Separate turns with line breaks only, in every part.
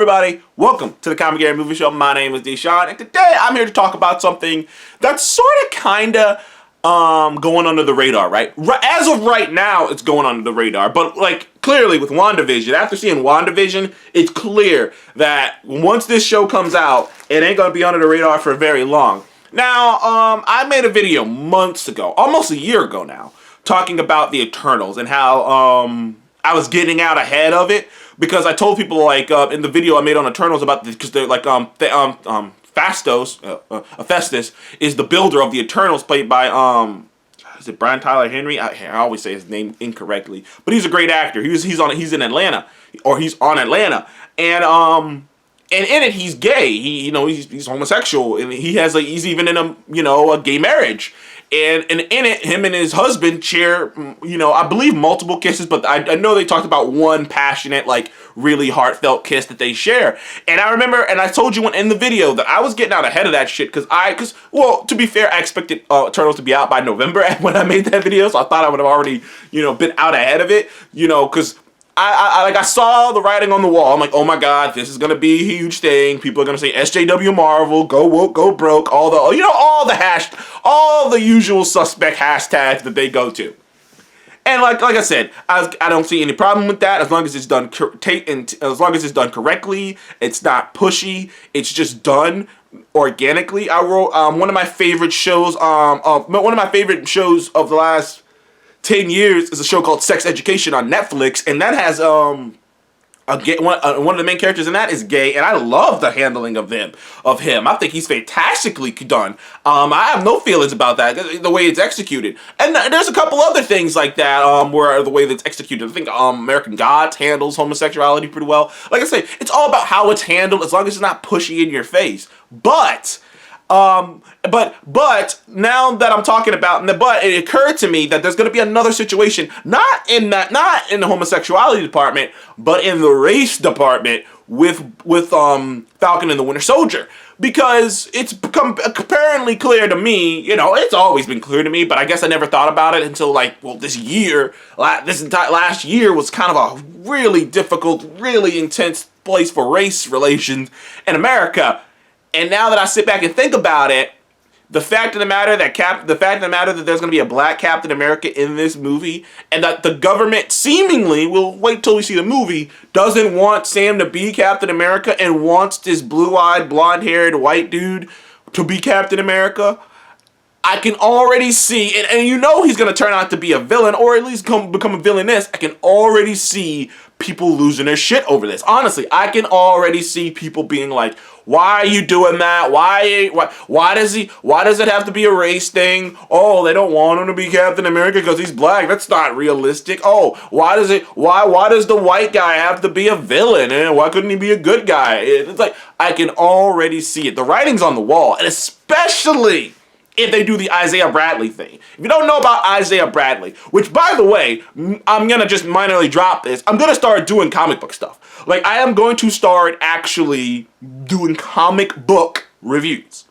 everybody, welcome to the Comic Gary Movie Show. My name is Deshaun, and today I'm here to talk about something that's sort of kinda going under the radar, right? As of right now, it's going under the radar, but like clearly with WandaVision, after seeing WandaVision, it's clear that once this show comes out, it ain't gonna be under the radar for very long. Now, I made a video months ago, almost a year ago now, talking about the Eternals and how I was getting out ahead of it because I told people like in the video I made on Eternals about this because they're like Hephaestus is the builder of the Eternals, played by is it Brian Tyler Henry? I always say his name incorrectly, but he's a great actor. He's in Atlanta, or he's on Atlanta, and in it he's gay. He's homosexual, and he's even in a gay marriage. And in it, him and his husband share, I believe multiple kisses, but I know they talked about one passionate, like, really heartfelt kiss that they share. And I remember, and I told you in the video that I was getting out ahead of that shit because to be fair, I expected Eternals to be out by November when I made that video, so I thought I would have already, been out ahead of it, because I saw the writing on the wall. I'm like, oh my god, this is gonna be a huge thing. People are gonna say SJW Marvel, go woke, go broke, all the usual suspect hashtags that they go to. And like I said, I don't see any problem with that as long as it's done correctly. It's not pushy. It's just done organically. I wrote one of my favorite shows. One of my favorite shows of the last 10 years is a show called Sex Education on Netflix, and that has one of the main characters in that is gay, and I love the handling of him. I think he's fantastically done. I have no feelings about that, the way it's executed. And there's a couple other things like that where the way that's executed. I think American Gods handles homosexuality pretty well. Like I say, it's all about how it's handled, as long as it's not pushy in your face. But now that I'm talking about it occurred to me that there's going to be another situation, not in the homosexuality department, but in the race department with Falcon and the Winter Soldier, because it's become apparently clear to me. It's always been clear to me, but I guess I never thought about it until this entire last year was kind of a really difficult, really intense place for race relations in America. And now that I sit back and think about it, the fact of the matter that there's going to be a black Captain America in this movie, and that the government seemingly, we'll wait till we see the movie, doesn't want Sam to be Captain America and wants this blue-eyed, blonde-haired white dude to be Captain America, I can already see, and he's going to turn out to be a villain, or at least become a villainess. I can already see people losing their shit over this. Honestly, I can already see people being like, why are you doing that? Why does it have to be a race thing? Oh, they don't want him to be Captain America because he's black. That's not realistic. Oh, why does the white guy have to be a villain? And why couldn't he be a good guy? It's like, I can already see it. The writing's on the wall, and especially if they do the Isaiah Bradley thing. If you don't know about Isaiah Bradley, which, by the way, I'm going to just minorly drop this, I'm going to start doing comic book stuff. Like, I am going to start actually doing comic book reviews.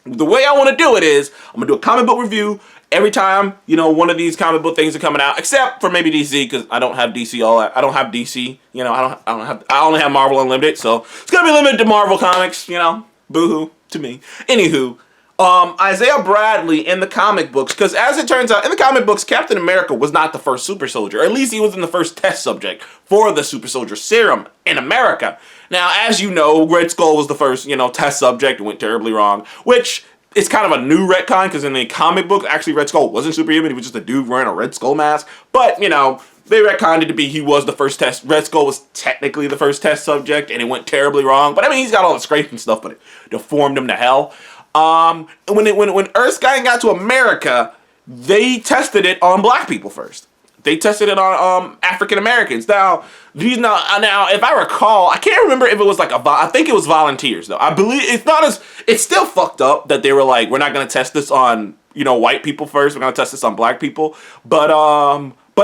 The way I want to do it is, I'm going to do a comic book review every time, one of these comic book things are coming out, except for maybe DC, because I don't have DC I don't have DC, I only have Marvel Unlimited, so it's going to be limited to Marvel comics, boo-hoo to me. Anywho, Isaiah Bradley in the comic books, because as it turns out, in the comic books, Captain America was not the first super soldier, or at least he wasn't the first test subject for the super soldier serum in America. Now, as you know, Red Skull was the first, test subject. It went terribly wrong, which is kind of a new retcon, because in the comic book, actually Red Skull wasn't superhuman, he was just a dude wearing a Red Skull mask, but, they retconned it to be he was the first test. Red Skull was technically the first test subject, and it went terribly wrong, but I mean, he's got all the scrapes and stuff, but it deformed him to hell. When Erskine got to America, they tested it on black people first. They tested it on African Americans. Now, if I recall, I can't remember if it was I think it was volunteers though. I believe it's still fucked up that they were like, we're not gonna test this on white people first. We're gonna test this on black people. But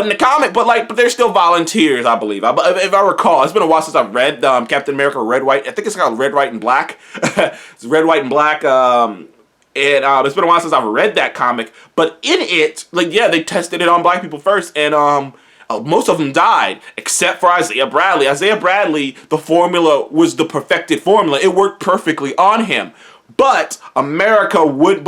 in the comic, but they're still volunteers, I believe. If I recall, it's been a while since I've read Captain America Red, White. I think it's called Red, White, and Black. It's Red, White, and Black. It's been a while since I've read that comic. But in it, they tested it on black people first. And Most of them died, except for Isaiah Bradley. Isaiah Bradley, the formula was the perfected formula. It worked perfectly on him. But America would,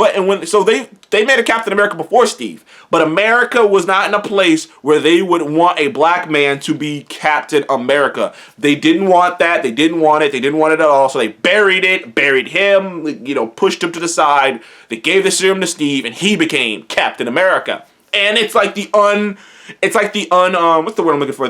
so they made a Captain America before Steve. But America was not in a place where they would want a black man to be Captain America. They didn't want that. They didn't want it. They didn't want it at all. So they buried him, pushed him to the side. They gave the serum to Steve, and he became Captain America. And it's like what's the word I'm looking for?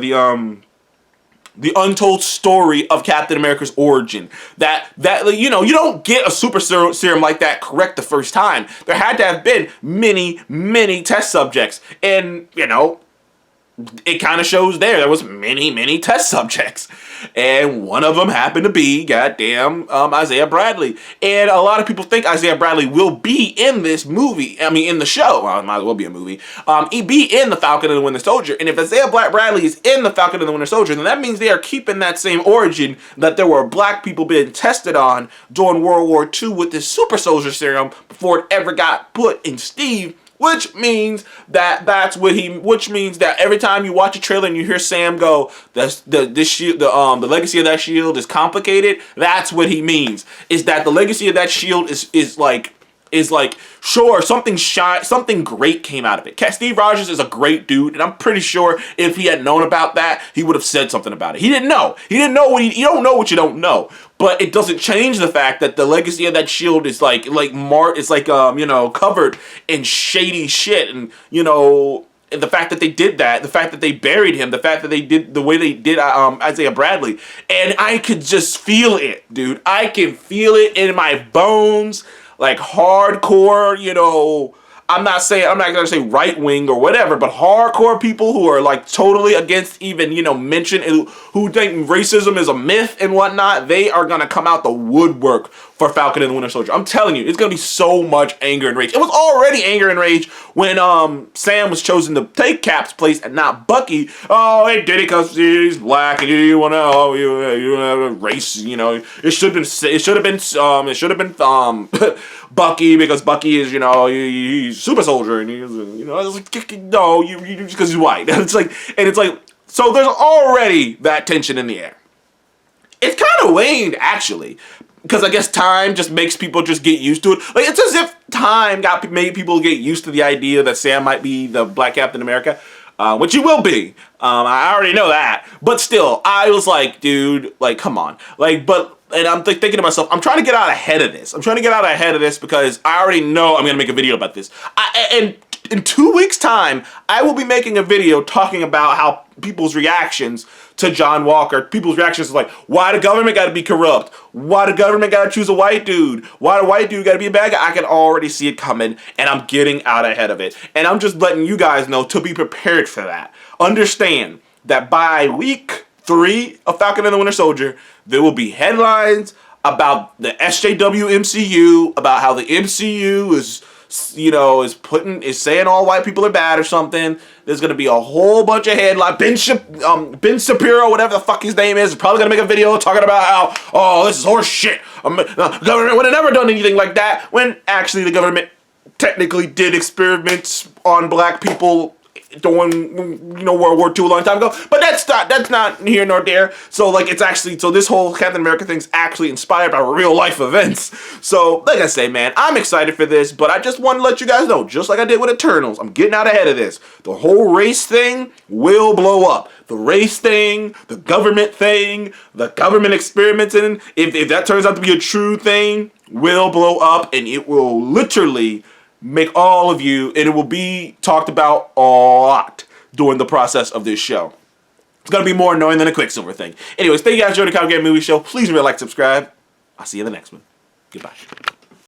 The untold story of Captain America's origin. That you don't get a super serum like that correct the first time. There had to have been many test subjects, and it kind of shows there was many test subjects, and one of them happened to be goddamn Isaiah Bradley. And a lot of people think Isaiah Bradley will be in this movie. I mean, in the show. Well, it might as well be a movie. He'd be in the Falcon and the Winter Soldier. And if Isaiah Bradley is in the Falcon and the Winter Soldier, then that means they are keeping that same origin that there were black people being tested on during World War II with this super soldier serum before it ever got put in Steve. Which means that every time you watch a trailer and you hear Sam go, the legacy of that shield is complicated. That's what he means. Is that the legacy of that shield is like sure, something great came out of it. Steve Rogers is a great dude, and I'm pretty sure if he had known about that, he would have said something about it. He didn't know. You don't know what you don't know. But it doesn't change the fact that the legacy of that shield is covered in shady shit, and and the fact that they did that, the fact that they buried him, the fact that they did the way they did Isaiah Bradley, and I could just feel it, dude. I can feel it in my bones, like hardcore, I'm not gonna say right wing or whatever, but hardcore people who are like totally against even mention, who think racism is a myth and whatnot. They are gonna come out the woodwork for Falcon and the Winter Soldier. I'm telling you, it's gonna be so much anger and rage. It was already anger and rage when Sam was chosen to take Cap's place and not Bucky. Oh, he did it because he's black and you want to you have a race. It should have been Bucky because Bucky is he's super soldier and he's no you just because he's white. It's like so there's already that tension in the air. It's kind of waned actually, because I guess time just makes people just get used to it. Like it's as if time made people get used to the idea that Sam might be the Black Captain America, which he will be. I already know that, but still, I was like, dude, like come on, and I'm thinking to myself, I'm trying to get out ahead of this. Because I already know I'm going to make a video about this. And in 2 weeks' time, I will be making a video talking about how people's reactions to John Walker, people's reactions is like, why the government got to be corrupt? Why the government got to choose a white dude? Why the white dude got to be a bad guy? I can already see it coming, and I'm getting out ahead of it. And I'm just letting you guys know to be prepared for that. Understand that by week 3 of Falcon and the Winter Soldier, there will be headlines about the SJW MCU, about how the MCU is saying all white people are bad or something. There's gonna be a whole bunch of headlines. Ben Shapiro, whatever the fuck his name is probably gonna make a video talking about how, this is horse shit. The government would have never done anything like that, when actually the government technically did experiments on black people during World War II a long time ago, but that's not here nor there. So this whole Captain America thing's actually inspired by real life events. So like I say, man, I'm excited for this, but I just want to let you guys know, just like I did with Eternals, I'm getting out ahead of this. The whole race thing will blow up. The race thing, the government thing, the government experimenting, if that turns out to be a true thing, will blow up, and it will literally make all of you, and it will be talked about a lot during the process of this show. It's going to be more annoying than a Quicksilver thing. Anyways, thank you guys for joining the Comic Game Movie Show. Please remember to like, subscribe. I'll see you in the next one. Goodbye.